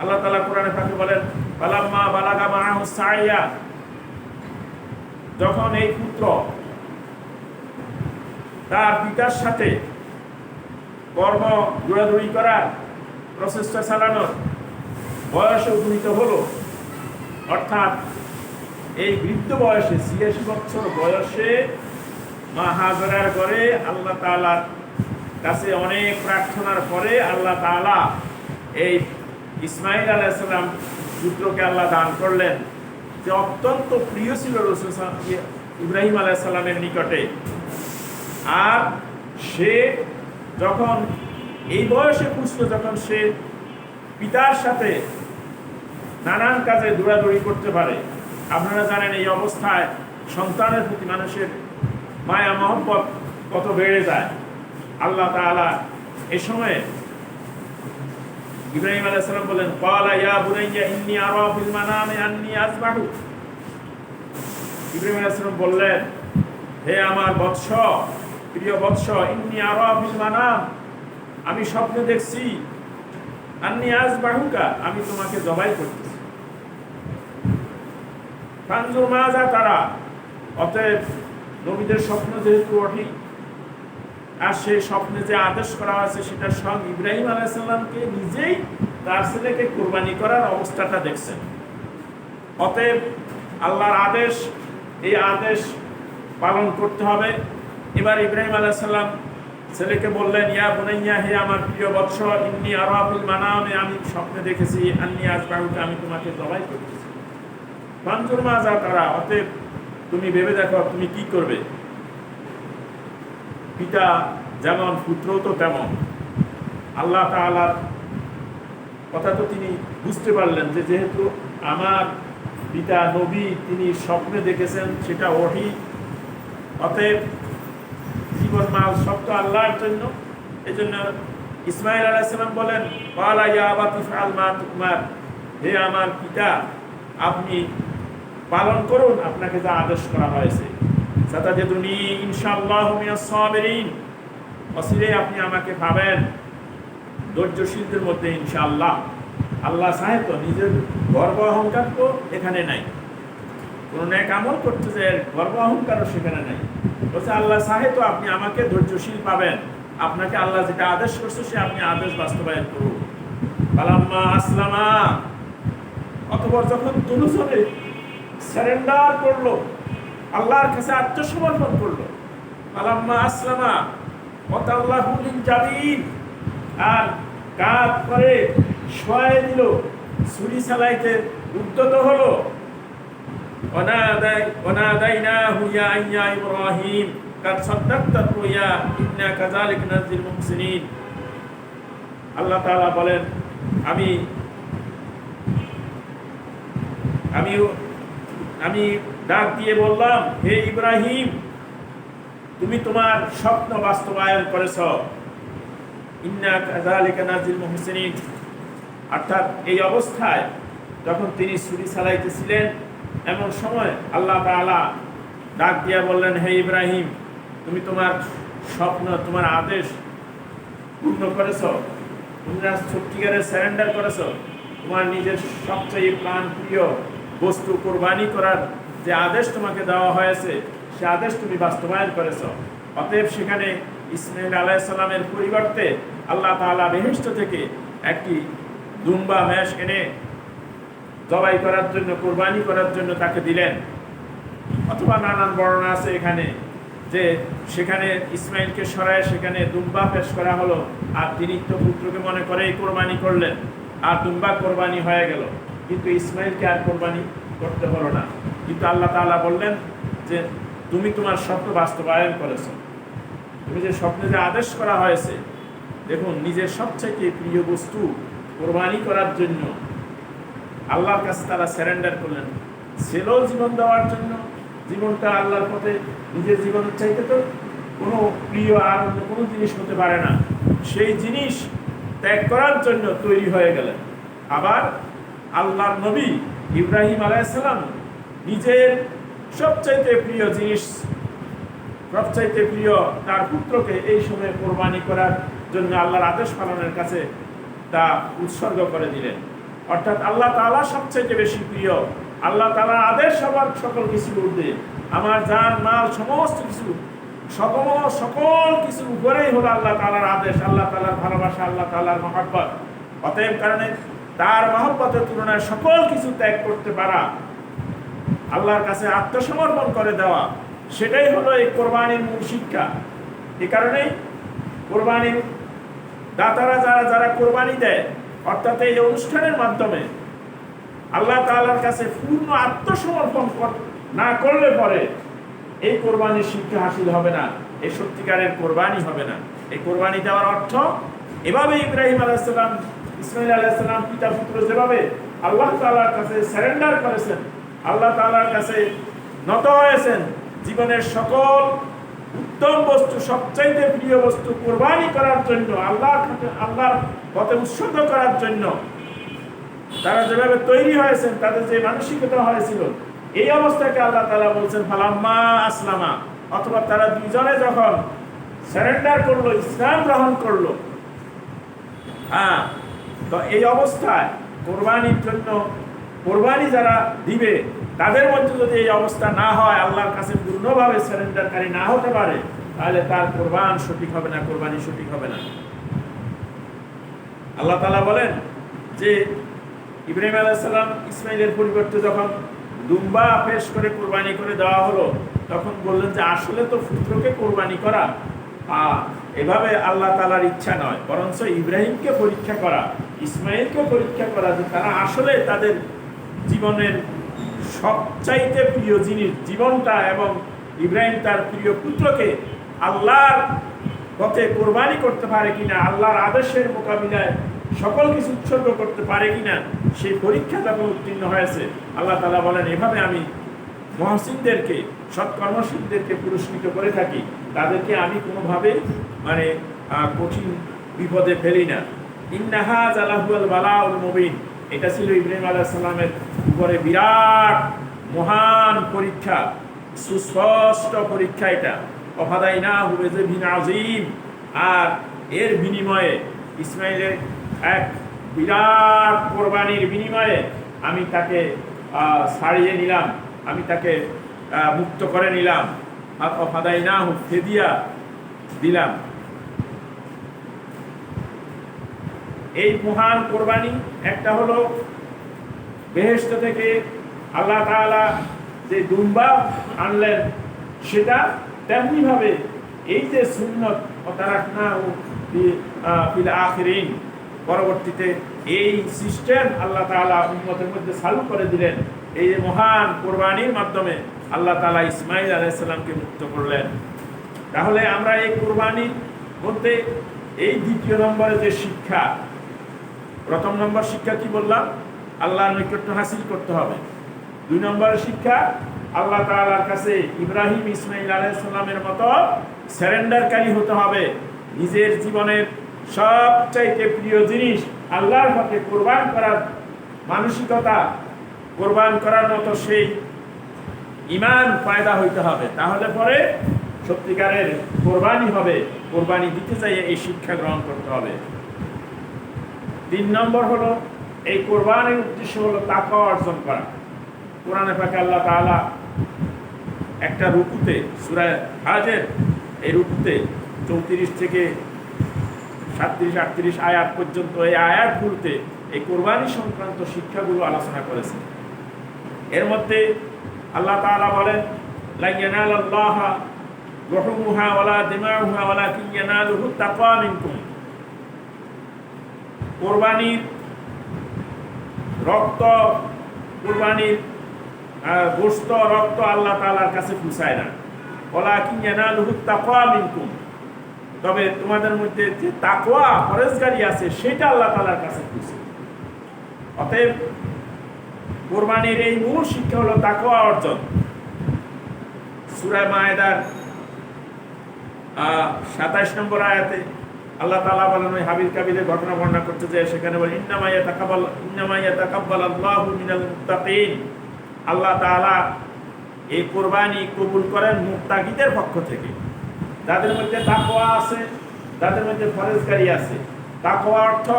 আল্লাহ তাআলা কোরআনে ফাঁকে বলেন, বালাম্মা বালাগা মাআহু সাইয়া, যখন এই পুত্র তার পিতার সাথে কর্ম দৌড়াদৌড়ি করার প্রচেষ্টা চালানোর বয়সে উপনীত হলো, অর্থাৎ এই বৃদ্ধ বয়সে 86 বছর বয়সে মা হাজরার ঘরে আল্লাহ তাআলার কাছে অনেক প্রার্থনার পরে আল্লাহ তাআলা এই ইসমাঈল আলাইহিস সালাম পুত্রকে আল্লাহ দান করলেন, যে অত্যন্ত প্রিয় ছিল রাসূল ইব্রাহিম আলাইহিস সালামের নিকটে। আর সে যখন এই বয়সে পুষল, যখন সে পিতার সাথে নানান কাজে দৌড়াদৌড়ি করতে পারে, আপনারা জানেন এই অবস্থায় সন্তানের প্রতি মানুষের মায়া মহব্বত কত বেড়ে যায়। আল্লাহ তাআলা এই সময়ে ইব্রাহিম আলাইহিস সালাম বলেন, ক্বালা ইয়া বুনাইয়া ইন্নী আরা ফিল মানামি আন্নী আযবাহু। ইব্রাহিম আলাইহিস সালাম বললেন, হে আমার বৎস, প্রিয় বৎস, ইন্নী আরা ফিল মানাম, আমি স্বপ্নে দেখছি, আন্নী আযবাহুকা, আমি তোমাকে জবাই করতেছি। ফানজুর মাযা তারা, অতএব নবীদের স্বপ্ন যেহেতু ওঠে, আর সেই স্বপ্নে যে আদেশ করা হয়েছে সেটা স্বয়ং ইব্রাহিম আলাইহিস সালামকে নিজেই তার ছেলেকে কুরবানি করার অবস্থাটা দেখছেন। অতএব আল্লাহর আদেশ, এই আদেশ পালন করতে হবে। এবার ইব্রাহিম আলাইহিস সালাম ছেলেকে বললেন, ইয়া বুনাইয়া, হে আমার প্রিয় বৎস, ইন্নী আরা ফিল মানামি, আমি স্বপ্নে দেখেছি, আন্নী আযবাহুকা, আমি তোমাকে জবাই করতেছি। ফানজুর মাযা তারা, অতএব তুমি ভেবে দেখো তুমি কি করবে। পিতা যেমন, পুত্র তো তেমন। আল্লাহ তাআলার কথা তো তিনি বুঝতে পারলেন যে যেহেতু আমার পিতা নবী, তিনি স্বপ্নে দেখেছেন, সেটা ওহী, অতএব জীবন মাল সব তো আল্লাহর জন্য। এই জন্য ইসমাঈল আলাইহিস সালাম বলেন, ক্বালা ইয়া আবাতি ফাআল মা তুমার, হে আমার পিতা, আপনি পালন করুন আপনাকে যা আদেশ করা হয়েছে। সাতাজিদুনি ইনশাআল্লাহু মিনাস সাবিরিন, অচিরেই আপনি আমাকে পাবেন ধৈর্যশীলদের মধ্যে ইনশাআল্লাহ। আল্লাহ চাহে তো, নিজের গর্ব অহংকার তো এখানে নাই, কোনো নেক আমল করতে যে গর্ব অহংকারও সেখানে নাই। বলছে আল্লাহ চাহে তো আপনি আমাকে ধৈর্যশীল পাবেন, আপনাকে আল্লাহ যেটা আদেশ করছে সে আপনি আদেশ বাস্তবায়ন করুন। ফালাম্মা আসলামা, অতঃপর যখন দুজনে সারেন্ডার করলো, আল্লাহর কাছে আত্মসমর্পণ করলো, ফালাম্মা আসলামা ওয়াতাল্লাহু লিল জাবিন, আর কাঁধ করে শোয়াই দিল, ছুরি চালাইতে উদ্যত হলো। ওয়ানাদাইনাহু ইয়া ইব্রাহিম কাদ সাদ্দাকতা রুয়া ইন্না কাযালিকা নাজিল মুহসিনিন। আল্লাহ তাআলা বলেন, আমি ডাক দিয়ে বললাম, হে ইব্রাহিম, তুমি তোমার স্বপ্ন বাস্তবায়ন করেছ। ইন্না কাযালিকা নাজিল মুহসিনিন, অর্থাৎ এই অবস্থায় যখন তিনি ছুরি চালাইতেছিলেন, এমন সময় আল্লাহ তাআলা ডাক দিয়ে বললেন, হে ইব্রাহিম, তুমি তোমার স্বপ্ন, তোমার আদেশ পূর্ণ করেছ, তুমি সত্যিকারের সারেন্ডার করেছ। তোমার নিজের সবচেয়ে প্রাণপ্রিয় বস্তু কোরবানি করার যে আদেশ তোমাকে দেওয়া হয়েছে সে আদেশ তুমি বাস্তবায়ন করেছ। অতএব সেখানে ইসমাঈল আলাইহিস সালামের পরিবর্তে আল্লাহ তাআলা বেহেশত থেকে একটি দুম্বা মেষ এনে জবাই করার জন্য, কোরবানি করার জন্য তাকে দিলেন। অথবা নানান বর্ণনা আছে এখানে যে সেখানে ইসমাঈলকে সরায় সেখানে দুম্বা পেশ করা হলো, আর তিনি তো পুত্রকে মনে করেই কোরবানি করলেন, আর দুম্বা কোরবানি হয়ে গেল, কিন্তু ইসমাঈলকে আর কোরবানি করতে হলো না। কিন্তু আল্লাহ তাআলা বললেন যে তুমি তোমার স্বপ্ন বাস্তবায়ন করেছো, তুমি যে স্বপ্নে যে আদেশ করা হয়েছে, দেখুন নিজের সবচেয়ে প্রিয় বস্তু কোরবানি করার জন্য আল্লাহর কাছে তারা স্যারেন্ডার করলেন। ছিল জীবন দেওয়ার জন্য, জীবনটা আল্লাহর পথে নিজের জীবনের চাইতে তো কোনো প্রিয় আর অন্য কোনো জিনিস হতে পারে না, সেই জিনিস ত্যাগ করার জন্য তৈরি হয়ে গেলেন। আবার আল্লাহর নবী ইব্রাহিম আলাইহিস সালাম নিজের সবচাইতে প্রিয় জিনিস, সবচাইতে প্রিয় তার পুত্রকে এই সময় কোরবানি করার জন্য আল্লাহর আদেশ পালনের কাছে তা উৎসর্গ করে দিলেন। অর্থাৎ আল্লাহ তাআলা সবচাইতে বেশি প্রিয়, আল্লাহ তাআলার আদেশ সবার সকল কিছুর ঊর্ধ্বে। আমার জান মাল সমস্ত কিছু সকল কিছুর উপরেই হলো আল্লাহ তাআলার আদেশ, আল্লাহ তাআলার ভালোবাসা, আল্লাহ তাআলার মহব্বত। অতএব কারণে তার মহব্বতের তুলনায় সকল কিছু ত্যাগ করতে পারা, আল্লাহর কাছে আত্মসমর্পণ করে দেওয়া, সেটাই হলো এই কোরবানির মূল শিক্ষা। এ কারণেই কোরবানির দাতারা যারা কোরবানি দেয়, অর্থাৎ এই অনুষ্ঠানের মাধ্যমে আল্লাহ তাআলার কাছে পূর্ণ আত্মসমর্পণ না করলে পরে এই কোরবানির শিক্ষা হাসিল হবে না, এই সত্যিকারের কোরবানি হবে না। এই কোরবানি দেওয়ার অর্থ এভাবে ইব্রাহিম আলাইহিস সালাম, ইসমাঈল আলাইহিস সালাম পিতা পুত্র যেভাবে আল্লাহ তাআলার কাছে সারেন্ডার করেছেন, আল্লাহ তাআলার কাছে নত হয়েছেন, জীবনের সকল উত্তম বস্তু, সবচাইতে প্রিয় বস্তু কোরবানি করার জন্য, আল্লাহর পথে উৎসর্গ করার জন্য তারা যেভাবে তৈরি হয়েছেন, তাদের যে মানসিকতা হয়েছিল, এই অবস্থাকে আল্লাহ তাআলা বলছেন ফালাম্মা আসলামা, অথবা তারা দুইজনে যখন সারেন্ডার করলো, ইসলাম গ্রহণ করলো, তো এই অবস্থায় কোরবানির জন্য, কোরবানি যারা দিবে তাদের মধ্যে যদি এই অবস্থা না হয়, আল্লাহর কাছে পূর্ণভাবে সারেন্ডারকারী না হতে পারে, তাহলে তার কোরবান সঠিক হবে না, কোরবানি সঠিক হবে না। আল্লাহ তাআলা বলেন যে ইব্রাহিম আলাইহিস সালাম ইসমাঈলের পরিবর্তে যখন দুম্বা পেশ করে কোরবানি করে দেওয়া হলো, তখন বললেন যে আসলে তো পুত্রকে কোরবানি করা এভাবে আল্লাহ তাআলার ইচ্ছা নয়, বরঞ্চ ইব্রাহিমকে পরীক্ষা করা, ইসমাঈলকে পরীক্ষা করা, যে তারা আসলে তাদের জীবনের সবচাইতে প্রিয় জিনিস জীবনটা এবং ইব্রাহিম তার প্রিয় পুত্রকে আল্লাহর পথে কোরবানি করতে পারে কিনা, আল্লাহর আদেশের মোকাবিলায় সকল কিছু উৎসর্গ করতে পারে কিনা, সেই পরীক্ষা যখন উত্তীর্ণ হয়েছে, আল্লাহ তাআলা বলেন এভাবে আমি মুহসিনদেরকে, সৎকর্মশীলদেরকে পুরস্কৃত করে থাকি, তাদেরকে আমি কোনোভাবে কঠিন বিপদে ফেলি না। ইন্নাহা জালাহুল বালাউল মুবিন, এটা ছিল ইব্রাহিম আলাইহিস সালামের উপরে বিরাট মহান পরীক্ষা, সুস্পষ্ট পরীক্ষা এটা। ওয়াফাদাইনাহু বিযিবহিন আযীম, আর এর বিনিময়ে ইসমাঈলের এক বিরাট কোরবানির বিনিময়ে আমি তাকে ছাড়িয়ে নিলাম, আমি তাকে মুক্ত করে নিলাম, ওয়াফাদাইনাহু ফিদিয়া দিলাম। এই মহান কোরবানি একটা হলো বেহেশত থেকে আল্লাহ তাআলা যে দুম্বা আনলেন সেটা, তেমনিভাবে এই যে সুন্নত ওয়াতারাকনাহু ফিল আখিরিন, পরবর্তীতে এই সিস্টেম আল্লাহ তাআলা উম্মতের মধ্যে চালু করে দিলেন। এই যে মহান কোরবানির মাধ্যমে আল্লাহ তাআলা ইসমাঈল আলাইহিস সালামকে মুক্ত করলেন। তাহলে আমরা এই কোরবানির মধ্যে এই দ্বিতীয় নম্বরে যে শিক্ষা, প্রথম নম্বর শিক্ষা কি বললাম? আল্লাহর নৈকট্য হাসিল করতে হবে। 2 নম্বরের শিক্ষা, আল্লাহ তাআলার কাছে ইব্রাহিম ইসমাঈল আলাইহিস সালামের মতো সারেন্ডারকারী হতে হবে। নিজের জীবনের সবচাইতে প্রিয় জিনিস আল্লাহর পথে কোরবান করার মানসিকতা, কোরবান করার মতো সেই ঈমান পয়দা হইতে হবে, তাহলে পরে সত্যিকারের কোরবানি হবে। কোরবানি দিতে চাইয়ে এই শিক্ষা গ্রহণ করতে হবে। 3 নম্বর হলো এই কোরবানির উদ্দেশ্য হলো তাকওয়া অর্জন করা। কোরআনে পাকে আল্লাহ তাআলা একটা রুকুতে, সূরা হাজের এই রুকুতে 34 থেকে 37-38 আয়াত পর্যন্ত এই আয়াতগুলোতে এই কোরবানি সংক্রান্ত শিক্ষাগুলো আলোচনা করেছে। এর মধ্যে আল্লাহ তাআলা বলেন, লা ইয়ানালাল্লাহা লুহুমুহা ওয়ালা দিমাউহা ওয়ালাকিন ইয়ানালুহু তাকওয়া মিনকুম। কোরবানির রক্ত, কোরবানির গোশত, রক্ত আল্লাহ তাআলার কাছে পৌঁছায় না। ওয়ালাকিন ইয়ানালুহু তাকওয়া মিনকুম, তবে তোমাদের মধ্যে যে তাকওয়া, পরহেজগারি আছে সেটা আল্লাহ তাআলার কাছে পৌঁছায়। অতএব কোরবানির এই মূল শিক্ষা হলো তাকওয়া অর্জন। সূরা মায়েদার 27 নম্বর আয়াতে আল্লাহ তাআলা বলেন, ওই হাবিল কাবিলের ঘটনা বর্ণনা করতে যে সেখানে বলে, ইন্নামা ইয়াতাকাব্বালাল্লাহু মিনাল মুত্তাকিন। আল্লাহ তাআলা এই কোরবানি কবুল করেন মুত্তাকিদের পক্ষ থেকে, যাদের মধ্যে তাকওয়া আছে, যাদের মধ্যে পরহেজগারি আছে। তাকওয়া অর্থ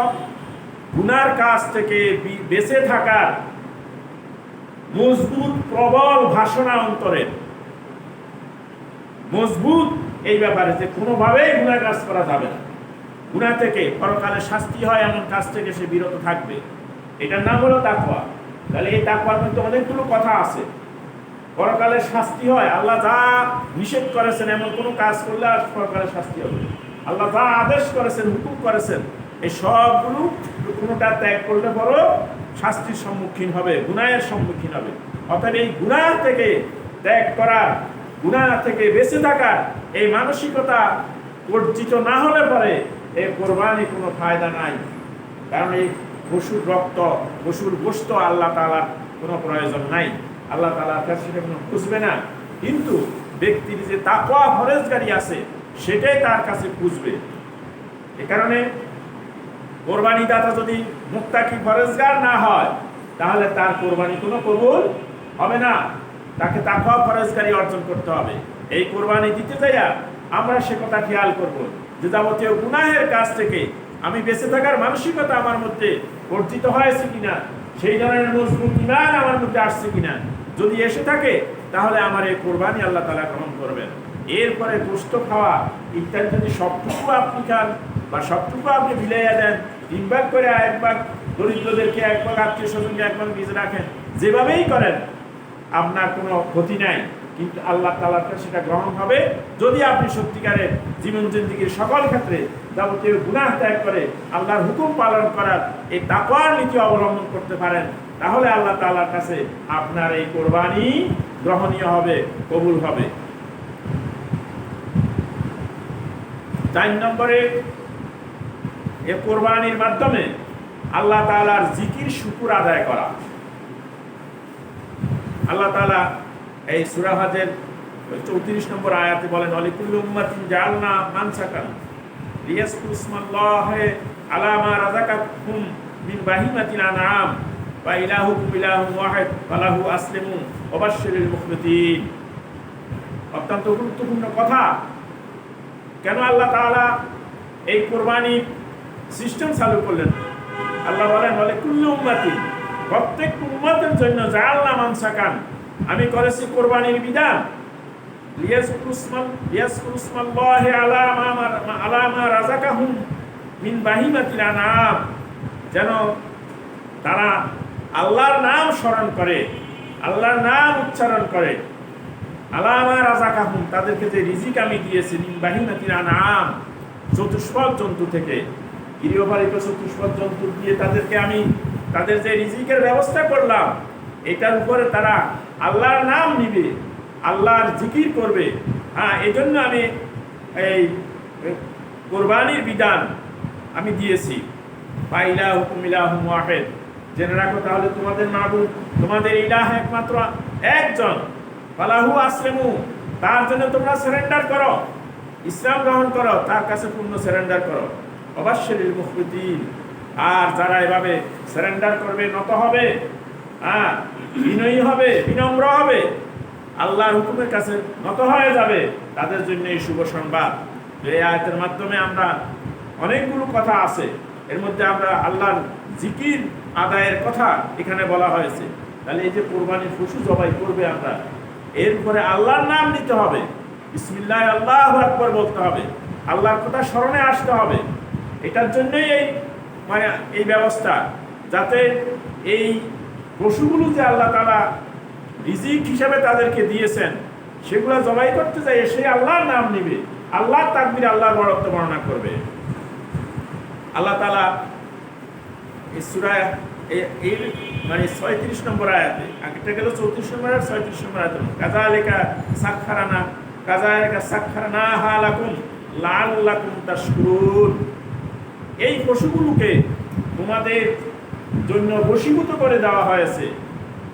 গুনার কাজ থেকে বেঁচে থাকার মজবুত প্রবল ভাষণা অন্তরের, মজবুত এই ব্যাপারে যে কোনোভাবেই গুনাহ কাজ করা যাবে না, গুনাহ থেকে পরকালে শাস্তি হয় এমন কাজ থেকে সে বিরত থাকবে, এটার নাম হলো তাকওয়া। তাহলে এই তাকওয়ার মধ্যে অনেকগুলো কথা আছে। পরকালে শাস্তি হয়, আল্লাহ যা নিষেধ করেছেন এমন কোনো কাজ করলে আর পরকালে শাস্তি হবে। আল্লাহ যা আদেশ করেছেন, হুকুম করেছেন, এই সবগুলো কোনোটা ত্যাগ করলে পরও শাস্তির সম্মুখীন হবে, গুনাহের সম্মুখীন হবে। অর্থাৎ এই গুনাহ থেকে ত্যাগ করার, গুনাহ থেকে বেঁচে থাকার এই মানসিকতা অর্জিত না হলে পরে এই কোরবানি কোনো ফায়দা নাই। কারণ এই পশুর রক্ত, পশুর গোশত আল্লাহ তাআলার কোনো প্রয়োজন নাই, আল্লাহ তাআলার কাছে সেটা কোনো খুঁজবে না। কিন্তু ব্যক্তির যে তাকওয়া, পরহেজগারি আছে সেটাই তার কাছে খুঁজবে। এ কারণে কোরবানি দাতা যদি মুত্তাকি, পরহেজগার না হয় তাহলে তার কোরবানি কোনো কবুল হবে না। তাকে তাকওয়া, পরহেজগারি অর্জন করতে হবে। এই কোরবানি দিতে যাইয়া আমরা সে কথা খেয়াল করব যে যাবতীয় গুনাহের কাজ থেকে আমি বেঁচে থাকার মানসিকতা আমার মধ্যে অর্জিত হয়েছে কিনা, সেই ধরনের মজবুত ঈমান আমার মধ্যে আসছে কিনা। যদি এসে থাকে তাহলে আমার এই কোরবানি আল্লাহ তাআলা গ্রহণ করবেন। এরপরে গোশত খাওয়া ইত্যাদি যদি সবটুকু আপনি খান বা সবটুকু আপনি বিলাইয়া দেন, 3 ভাগ করে 1 ভাগ দরিদ্রদেরকে, 1 ভাগ আত্মীয় স্বজনকে, 1 ভাগ নিজে রাখেন, যেভাবেই করেন আপনার কোনো ক্ষতি নাই। কিন্তু আল্লাহ তাআলার কাছে সেটা গ্রহণ হবে যদি আপনি সত্যিকারের জীবন জিন্দেগীর সকল ক্ষেত্রে যাবতীয় গুনাহ ত্যাগ করে আল্লাহর হুকুম পালন করার এই তাকওয়ার নীতি অবলম্বন করতে পারেন। তাহলে আল্লাহ তাআলার কাছে আপনার এই কোরবানি গ্রহণীয় হবে, কবুল হবে। 4 নম্বরে, এই কোরবানির মাধ্যমে আল্লাহ তাআলার জিকির, শুকর আদায় করা। আল্লাহ তাআলা এই সূরা হজের 34 নম্বর আয়াতে বলেন, ওয়ালিকুল্লি উম্মাতিন জাআলনা মানসাকান লিয়াজকুরু ইসমাল্লাহি আলা মা রাযাকাহুম মিন বাহিমাতিল আনআম ওয়া ইলাহুকুম ইলাহুন ওয়াহিদ ফালাহু আসলিমু ওয়া বাশশিরিল মুখবিতিন। অত্যন্ত গুরুত্বপূর্ণ কথা। কেন আল্লাহ তাআলা এই কোরবানি সিস্টেম চালু করলেন? আল্লাহ বলেন, ওয়ালিকুল্লি উম্মাতিন, প্রত্যেক উম্মতের জন্য জাআলনা মানসাকান, আমি করেছি কোরবানির বিধান। লিয়াজকুরু ইসমাল্লাহি আলা মা রাযাকাহুম মিন বাহিমাতিল আনআম, যেন তারা আল্লাহর নাম স্মরণ করে, আল্লাহর নাম উচ্চারণ করে। আলা মা রাযাকাহুম, তাদেরকে যে রিজিক আমি দিয়েছি, মিন বাহিমাতিল আনআম, চতুষ্পদ জন্তু থেকে, গৃহপালিত চতুষ্পদ জন্তু দিয়ে তাদেরকে আমি তাদের যে রিজিকের ব্যবস্থা করলাম, এটার উপরে তারা আল্লাহর নাম নিবে, আল্লাহর জিকির করবে। এই জন্য আমি এই কোরবানির বিধান আমি দিয়েছি। বা ইলাহুকুম ইলাহুন ওয়াহিদ, জেনে রাখো তাহলে তোমাদের মাবুদ, তোমাদের ইলাহ একমাত্র একজন। ফালাহু আসলিমু, তার জন্য তোমরা সারেন্ডার করো, ইসলাম গ্রহণ করো, তার কাছে পূর্ণ সারেন্ডার করো। ওয়াবাশশিরিল মুখবিতিন, আর যারা এভাবে সারেন্ডার করবে, নত হবে, বিনয়ী হবে, বিনম্র হবে, আল্লাহর হুকুমের কাছে নত হয়ে যাবে, তাদের জন্য এই শুভ সংবাদ। এই আয়াতের মাধ্যমে আমরা অনেকগুলো কথা আছে, এর মধ্যে আমরা আল্লাহর জিকির আদায়ের কথা এখানে বলা হয়েছে। তাহলে এই যে কোরবানির পশু জবাই করবে আমরা, এরপরে আল্লাহর নাম নিতে হবে, বিসমিল্লাহ আল্লাহু আকবার বলতে হবে, আল্লাহর কথা স্মরণে আসতে হবে। এটার জন্যই এই ব্যবস্থা, যাতে এই পশুগুলো যে আল্লাহ তাআলা রিজিক হিসাবে তাদেরকে দিয়েছেন, সেগুলো জবাই করতে যায় সে আল্লাহর নাম নিবে, আল্লাহর তাকবীর, আল্লাহর বড়ত্ব বর্ণনা করবে। আল্লাহ তাআলা এই সূরা এই 36 নম্বর আয়াতে, আগেটা গেল 34 নম্বর আর 36 নম্বর আয়াতে, কাযালিকা সাখখারনাহা লাকুম লাআল্লাকুম তাশকুরুন। এই পশুগুলোকে তোমাদের জন্য বশীভূত করে দেওয়া হয়েছে,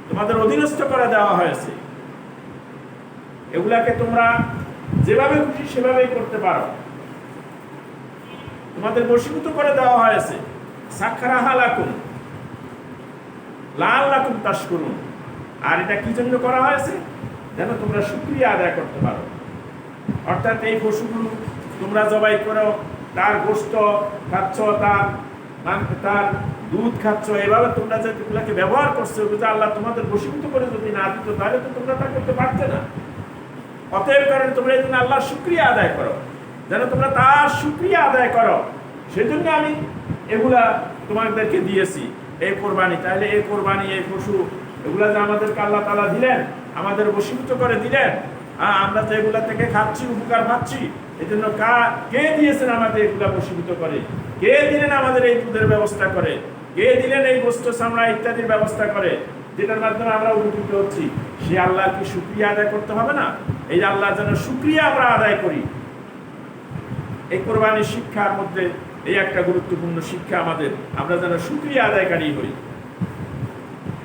তোমাদের অধীনস্থ করে দেওয়া হয়েছে। এগুলাকে তোমরা যেভাবে খুশি সেভাবেই করতে পারো, তোমাদের বশীভূত করে দেওয়া হয়েছে। সাখখারাহা লাকুম লাআল্লাকুম তাশকুরুন। আর এটা কি জন্য করা হয়েছে? যেন তোমরা শুকরিয়া আদায় করতে পারো। অর্থাৎ এই পশুগুলো তোমরা জবাই করো, তার গোশত খাচ্ছ, তার দুধ খাচ্ছ, এভাবে তোমরা যে এগুলাকে ব্যবহার করছো, যে আল্লাহ তোমাদের বশীভূত করে যদি না দিত, তাহলে তো তোমরা তা করতে পারতে না। অতএব কারণে তোমরা এই জন্য আল্লাহর শুকরিয়া আদায় করো, যেন তোমরা তার শুকরিয়া আদায় করো। সেজন্য আমি এগুলা তোমাদেরকে দিয়েছি, এই কোরবানি। তাহলে এই কোরবানি, এই পশু, এগুলা যে আমাদেরকে আল্লাহ তাআলা দিলেন, আমাদের বশীভূত করে দিলেন, আমরা যে এগুলা থেকে খাচ্ছি, উপকার পাচ্ছি, এই জন্য কে দিয়েছেন আমাদের এগুলা বশীভূত করে? কে দিলেন আমাদের এই দুধের ব্যবস্থা করে? কে দিলেন এই গোশত, চামড়া ইত্যাদির ব্যবস্থা করে, যেটার মাধ্যমে আমরা উপকৃত হচ্ছি? সে আল্লাহর কি শুকরিয়া আদায় করতে হবে না? এই আল্লাহর যেন শুকরিয়া আমরা আদায় করি। এই কোরবানির শিক্ষার মধ্যে এই একটা গুরুত্বপূর্ণ শিক্ষা আমাদের, আমরা যেন শুকরিয়া আদায়কারী হই।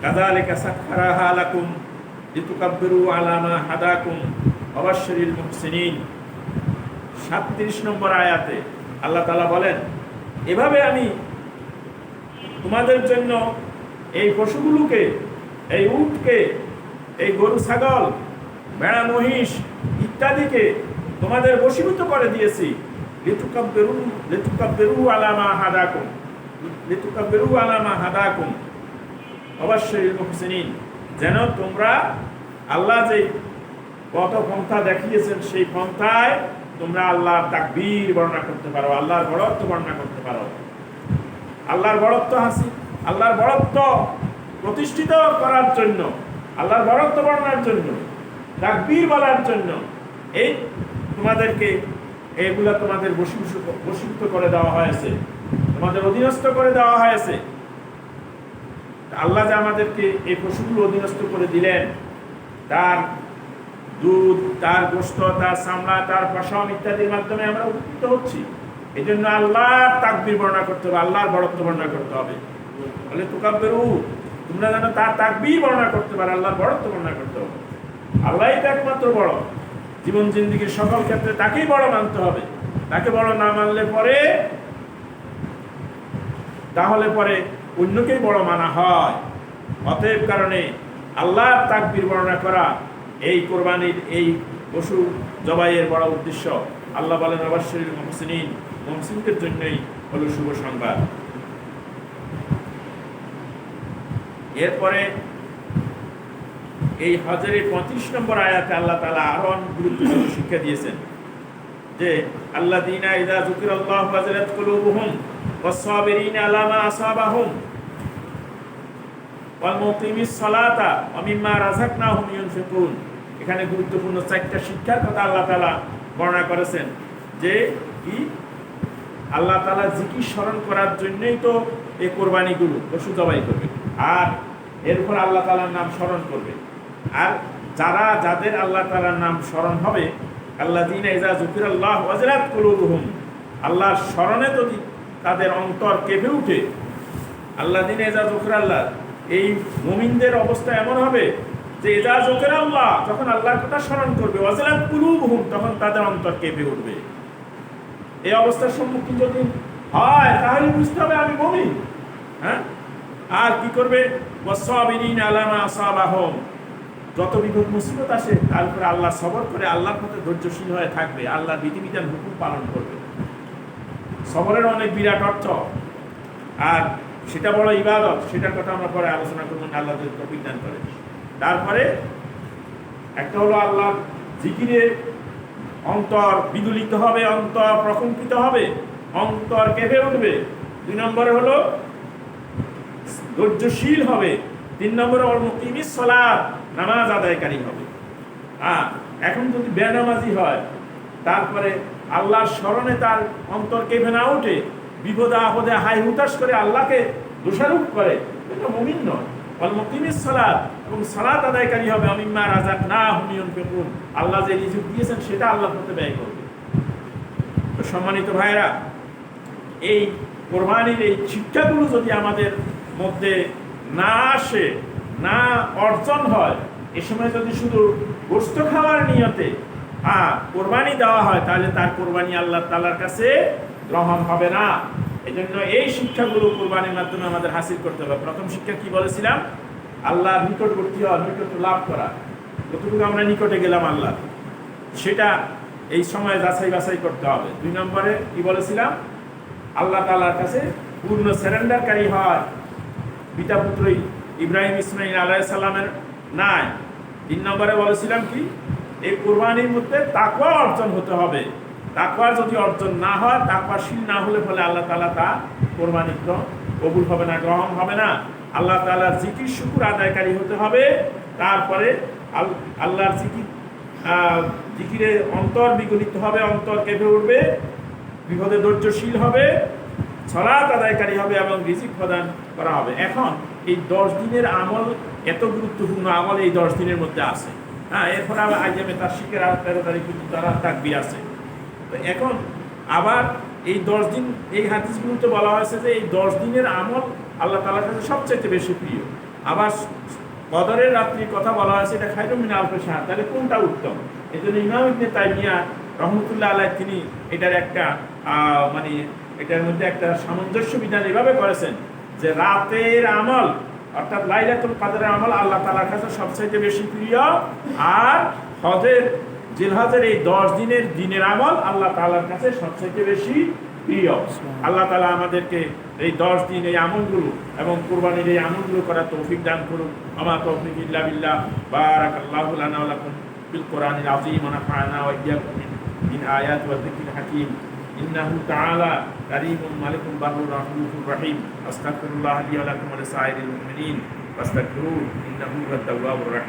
কাযালিকা সাখখারাহা লাকুম লিতুকাব্বিরু আলা মা হাদাকুম ওয়া বাশশিরিল মুহসিনিন। 37 নম্বর আয়াতে আল্লাহ তাআলা বলেন, এভাবে আমি তোমাদের জন্য এই পশুগুলোকে, এই উটকে, এই গরু ছাগল, ভেড়া মহিষ ইত্যাদিকে তোমাদের বশীভূত করে দিয়েছি, লিতুকাব্বিরু আলা মা হাদাকুম ওয়া বাশশিরিল মুহসিনিন। যেন তোমরা আল্লাহ যে কত পন্থা দেখিয়েছেন, সেই পন্থায় তোমরা আল্লাহর তাকবীর বর্ণনা করতে পারো, আল্লাহর বড়ত্ব বর্ণনা করতে পারো। আল্লাহর বড়ত্ব হাসি, আল্লাহর বড়ত্ব প্রতিষ্ঠিত করার জন্য, আল্লাহর বড়ত্ব বর্ণনার জন্য, তাকবীর বলার জন্য এই তোমাদেরকে এগুলা তোমাদের বশীভূত করে দেওয়া হয়েছে, তোমাদের অধীনস্থ করে দেওয়া হয়েছে। আল্লাহ যে আমাদেরকে এই পশুগুলো অধীনস্থ করে দিলেন, তার দুধ, তার গোশত, তার চামড়া, তার পশম ইত্যাদির মাধ্যমে আমরা উপকৃত হচ্ছি। এই জন্য আল্লাহর তাকবীর বর্ণনা করতে হবে, আল্লাহর বড়ত্ব বর্ণনা করতে হবে। বলে তুকাব্বিরু, তোমরা যেন তার তাকবীর বর্ণনা করতে পারো, আল্লাহর বড়ত্ব বর্ণনা করতে হবে। আল্লাহই তো একমাত্র বড়। জীবন জিন্দিগির সকল ক্ষেত্রে তাকেই বড় মানতে হবে। তাকে বড় না মানলে পরে, তাহলে পরে অন্যকেই বড় মানা হয়। অতএব কারণে আল্লাহর তাকবীর বর্ণনা করা এই কোরবানির, এই পশু জবাইয়ের বড় উদ্দেশ্য। আল্লাহ বলেন, ওয়া বাশশিরিল মুহসিনিন, মুহসিনদের জন্যই হলো শুভ সংবাদ। এরপরে এই হজরের 35 নম্বর আয়াতে আল্লাহ তাআলা আরো গুরুত্বপূর্ণ শিক্ষা দিয়েছেন যে আল্লাযীনা ইযা যুকিরাল্লাহু ওয়াজিলাত কুলুবুহুম ওয়াস-সাবিরিনা আলা মা আসাবাহুম ওয়াল মুকিমিস সালাতা ওয়া মিম্মা রাযাকনাহুম ইউনফিকুন। এখানে গুরুত্বপূর্ণ 4টা শিক্ষার কথা আল্লাহ তাআলা বর্ণনা করেছেন। যে কি আল্লাহ তাআলা জিকির স্মরণ করার জন্যই তো এই কোরবানিগুলো পশু জবাই করবে, আর এরপর আল্লাহ তাআলার নাম স্মরণ করবে। আর যাদের আল্লাহ তাআলার নাম স্মরণ হবে, আল্লাযীনা ইযা যুকিরাল্লাহু ওয়াজিলাত কুলুবুহুম, আল্লাহর স্মরণে যদি তাদের অন্তর কেঁপে ওঠে, আল্লাযীনা ইযা যুকিরাল্লাহ, এই মুমিনদের অবস্থা এমন হবে যে ইযা যুকিরাল্লাহ, যখন আল্লাহর কথা স্মরণ করবে, ওয়াজিলাত কুলুবুহুম, তখন তাদের অন্তর কেঁপে উঠবে। এই অবস্থার সম্মুখীন যদি হয়, তাহলে বুঝতে হবে আমি মুমিন। হ্যাঁ, আর কি করবে? ওয়াস-সাবিরিনা আলা মা আসাবাহুম, যত বিপদ মুসিবত আসে তার উপরে আল্লাহ সবর করে আল্লাহর পথে ধৈর্যশীল হয়ে থাকবে, আল্লাহর বিধিবিধান হুকুম পালন করবে। সবরের অনেক বিরাট অর্থ। আর সেটা বড় ইবাদত, সেটার কথা আমরা পরে আলোচনা করবো, আল্লাহ যদি তৌফিক দান করে। তারপরে একটা হলো আল্লাহ জিকিরে অন্তর বিদুলিত হবে, অন্তর প্রকম্পিত হবে, অন্তর কেঁপে উঠবে। 2 নম্বরে হলো ধৈর্যশীল হবে। 3 নম্বরে ওয়াল মুকিমিস সালাত, নামাজ আদায়কারী হবে। এখন যদি বেনামাজি হয়, তারপরে আল্লাহর স্মরণে তার অন্তর কেঁপে না ওঠে, বিপদে আপদে হাই হুতাশ করে আল্লাহকে দোষারোপ করে, এটা মুমিন নয়। ওয়াল মুকিমিস সালাত, এবং সালাত আদায়কারী হবে। আমিম্মা রাযাকনাহুম ইউনফিকুন, আল্লাহ যে রিজিক দিয়েছেন সেটা আল্লাহর পথে ব্যয় করবে। তো সম্মানিত ভাইরা, এই কোরবানির এই শিক্ষাগুলো যদি আমাদের মধ্যে না আসে, না অর্জন হয়, এ সময় যদি শুধু গোশত খাওয়ার নিয়তে কোরবানি দেওয়া হয়, তাহলে তার কোরবানি আল্লাহ তাআলার কাছে গ্রহণ হবে না। এই জন্য এই শিক্ষাগুলো কোরবানির মাধ্যমে আমাদের হাসিল করতে হবে। প্রথম শিক্ষা কি বলেছিলাম? আল্লাহর নিকটবর্তী হওয়া, নিকট লাভ করা। যতটুকু আমরা নিকটে গেলাম আল্লাহ, সেটা এই সময় যাচাই বাছাই করতে হবে। 2 নম্বরে কি বলেছিলাম? আল্লাহ তাআলার কাছে পূর্ণ সারেন্ডারকারী হয়, পিতা পুত্র ইব্রাহিম ইসমাইল আলাইহিস সালামের নাই। 3 নম্বরে বলেছিলাম কি? এই কোরবানির মধ্যে তাকওয়া অর্জন হতে হবে। তাকওয়া যদি অর্জন না হয়, তাকওয়াশীল না হলে ফলে আল্লাহ তাআলা তা কোরবানি কবুল হবে না, গ্রহণ হবে না। আল্লাহ তাআলার জিকির শুকর আদায়কারী হতে হবে। তারপরে আল্লাহর জিকিরে অন্তর বিগলিত হবে, অন্তর কেঁপে উঠবে, বিপদে ধৈর্যশীল হবে, সালাত আদায়কারী হবে এবং রিজিক প্রদান করা হবে। এখন এই 10 দিনের আমল, এত গুরুত্বপূর্ণ আমল এই 10 দিনের মধ্যে আছে। এরপরে আবার আইয়ামে তাশরিকের 13 তারিখ পর্যন্ত তাকবীর আছে। তো এখন আবার এই 10 দিন, এই হাদিসগুলোতে বলা হয়েছে যে এই 10 দিনের আমল আল্লাহ তাআলার কাছে সবচেয়ে বেশি প্রিয়। আবার বদরের রাত্রির কথা বলা হয়েছে, এটা খায়রুম মিন আলফি শাহর। তাহলে কোনটা উত্তম? এই জন্য ইমাম ইবনে তাইমিয়া রহমতুল্লাহ আলাইহি তিনি এটার একটা মানে এটার মধ্যে একটা সামঞ্জস্য বিধান এভাবে করেছেন যে রাতের আমল, অর্থাৎ লাইলাতুল কদরের আমল আল্লাহ তাআলার কাছে সবচেয়ে বেশি প্রিয়, আর জিলহজের এই 10 দিনের আমল আল্লাহ তাআলার কাছে সবচেয়ে বেশি প্রিয়। আল্লাহ তাআলা আমাদেরকে এই 10 দিন এই আমলগুলো এবং কুরবানির এই আমলগুলো করার তৌফিক দান করুন। আমা তৌফিক ইল্লা বিল্লাহ। বারাকাল্লাহু লানা ওয়া লাকুম ফিল কোরআনিল আযীম ওয়া নাফা'না ওয়া ইয়্যাকুম মিন আয়াতি ওয়া যিকরিল হাকীম। ইন্নাহু তাআলা কারীমুন মালিকুন বাররুর রাউফুর রহিম। আস্তাগফিরুল্লাহ লি ওয়া লাকুম ওয়া লিসাইরিল মুমিনিন ফাস্তাগফিরুহু ইন্নাহু হুয়াত তাওয়াবুর রহিম।